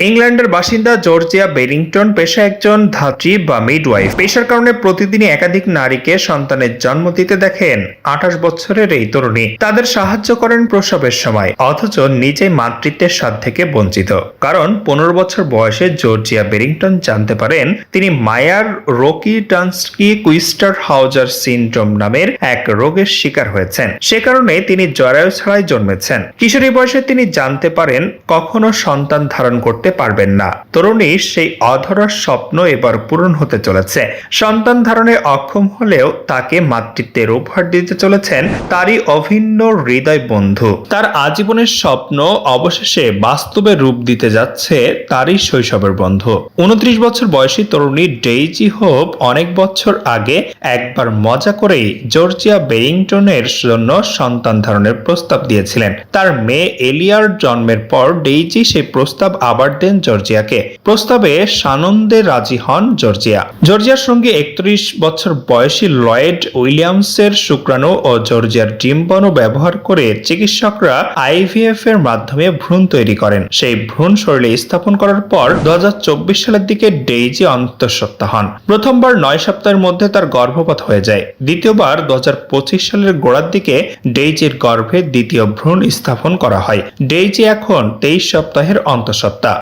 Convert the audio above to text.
ইংল্যান্ডের বাসিন্দা Georgia Barrington পেশায় একজন ধাত্রী বা মিডওয়াইফ। পেশার কারণে প্রতিদিনই একাধিক নারীকে সন্তানের জন্ম দিতে দেখেন 28 বছরের এই তরুণী। তাদের সাহায্য করেন প্রসবের সময়, অথচ নিজেই মাতৃত্বের স্বাদ থেকে বঞ্চিত। কারণ 15 বছর বয়সে জর্জিয়া বেরিংটন জানতে পারেন তিনি মায়ার রোকিটানস্কি কুইস্টার হাউজার সিনড্রোম নামের এক রোগের শিকার হয়েছেন। সে কারণে তিনি জরায়ু ছাড়াই জন্মেছেন। কিশোরী বয়সে তিনি জানতে পারেন কখনো সন্তান ধারণ করতে পারবেন না। তরুণীর সেই অধরা স্বপ্ন এবার পূরণ হতে চলেছে। সন্তান ধারণে অক্ষম হলেও তাকে মাতৃত্বের উপহার দিতে চলেছেন তারই অভিন্ন হৃদয় বন্ধু। তার আজীবনের স্বপ্ন অবশেষে বাস্তবে রূপ দিতে যাচ্ছে তারই শৈশবের বন্ধু। 29 বছর বয়সী তরুণী ডেইজি হোপ অনেক বছর আগে একবার মজা করেই জর্জিয়া বেরিংটনের জন্য সন্তান ধারণের প্রস্তাব দিয়েছিলেন। তার মেয়ে এলিয়ার জন্মের পর ডেইজি সেই প্রস্তাব আবার দেন জর্জিয়াকে। প্রস্তাবে সানন্দে রাজি হন জর্জিয়া। জর্জিয়ার সঙ্গে 31 বছর বয়সী লয়েড উইলিয়ামসের শুক্রাণু ও জর্জিয়ার ডিম্বাণু ব্যবহার করে চিকিৎসকরা আইভিএফ এর মাধ্যমে ভ্রূণ তৈরি করেন। সেই ভ্রূণ শরীরে স্থাপন করার পর 2024 সালের দিকে ডেইজি অন্তঃসত্ত্বা হন। প্রথমবার 9 সপ্তাহের মধ্যে তার গর্ভপাত হয়ে যায়। দ্বিতীয়বার 2025 সালের গোড়ার দিকে ডেইজির গর্ভে দ্বিতীয় ভ্রূণ স্থাপন করা হয়। ডেইজি এখন 23 সপ্তাহের অন্তঃসত্ত্বা।